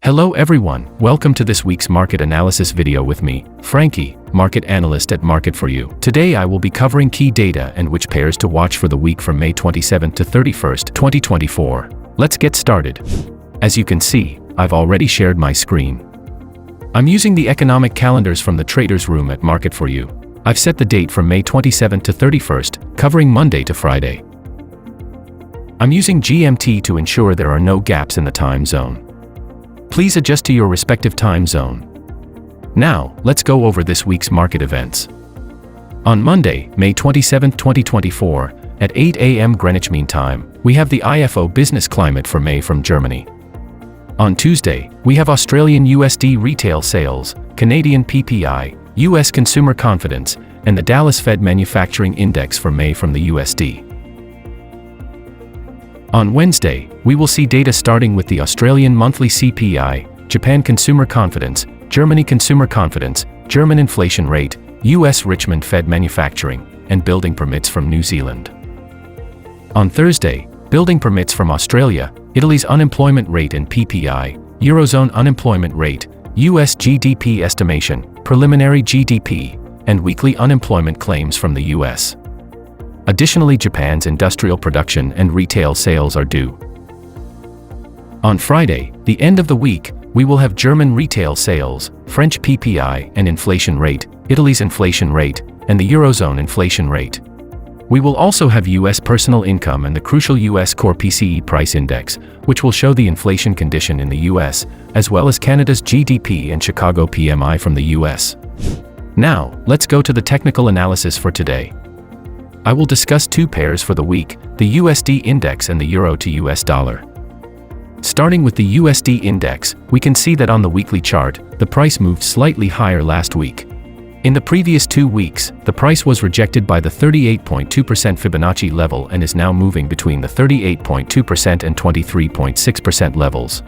Hello everyone, welcome to this week's market analysis video with me, Frankie, market analyst at Market4You. Today I will be covering key data and which pairs to watch for the week from May 27th to 31st, 2024. Let's get started. As you can see, I've already shared my screen. I'm using the economic calendars from the traders room at Market4You. I've set the date from May 27th to 31st, covering Monday to Friday. I'm using GMT to ensure there are no gaps in the time zone. Please adjust to your respective time zone. Now, let's go over this week's market events. On Monday, May 27, 2024, at 8 a.m. Greenwich Mean Time, we have the IFO Business Climate for May from Germany. On Tuesday, we have Australian USD retail sales, Canadian PPI, US consumer confidence, and the Dallas Fed Manufacturing Index for May from the USD. On Wednesday, we will see data starting with the Australian monthly CPI, Japan consumer confidence, Germany consumer confidence, German inflation rate, US Richmond Fed manufacturing, and building permits from New Zealand. On Thursday, building permits from Australia, Italy's unemployment rate and PPI, Eurozone unemployment rate, US GDP estimation, preliminary GDP, and weekly unemployment claims from the US. Additionally, Japan's industrial production and retail sales are due. On Friday, the end of the week, we will have German retail sales, French PPI and inflation rate, Italy's inflation rate, and the Eurozone inflation rate. We will also have US personal income and the crucial US core PCE price index, which will show the inflation condition in the US, as well as Canada's GDP and Chicago PMI from the US. Now, let's go to the technical analysis for today. I will discuss two pairs for the week, the USD index and the euro to US dollar. Starting with the USD index, we can see that on the weekly chart, the price moved slightly higher last week. In the previous 2 weeks, the price was rejected by the 38.2% Fibonacci level and is now moving between the 38.2% and 23.6% levels.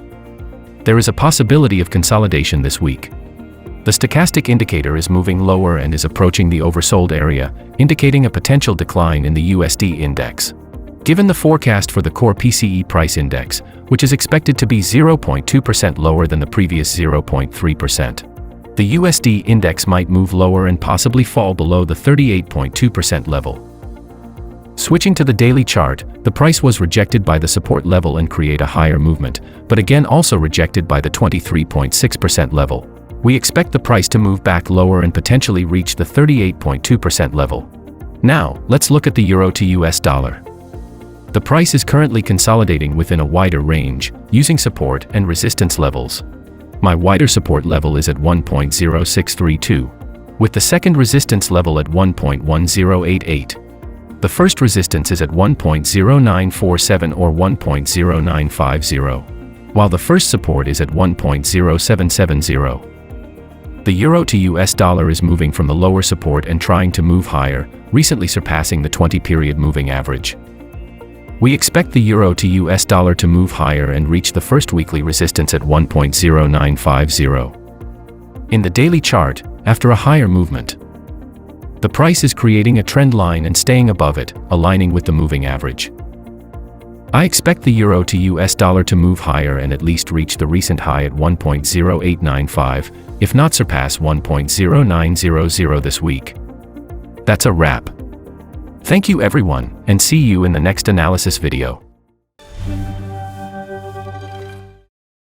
There is a possibility of consolidation this week. The stochastic indicator is moving lower and is approaching the oversold area, indicating a potential decline in the USD index. Given the forecast for the core PCE price index, which is expected to be 0.2% lower than the previous 0.3%, the USD index might move lower and possibly fall below the 38.2% level. Switching to the daily chart, the price was rejected by the support level and create a higher movement, but again also rejected by the 23.6% level. We expect the price to move back lower and potentially reach the 38.2% level. Now, let's look at the euro to US dollar. The price is currently consolidating within a wider range, using support and resistance levels. My wider support level is at 1.0632, with the second resistance level at 1.1088. The first resistance is at 1.0947 or 1.0950, while the first support is at 1.0770. The euro to US dollar is moving from the lower support and trying to move higher, recently surpassing the 20-period moving average. We expect the euro to US dollar to move higher and reach the first weekly resistance at 1.0950. In the daily chart, after a higher movement, the price is creating a trend line and staying above it, aligning with the moving average. I expect the euro to US dollar to move higher and at least reach the recent high at 1.0895, if not surpass 1.0900 this week. That's a wrap. Thank you everyone, and see you in the next analysis video.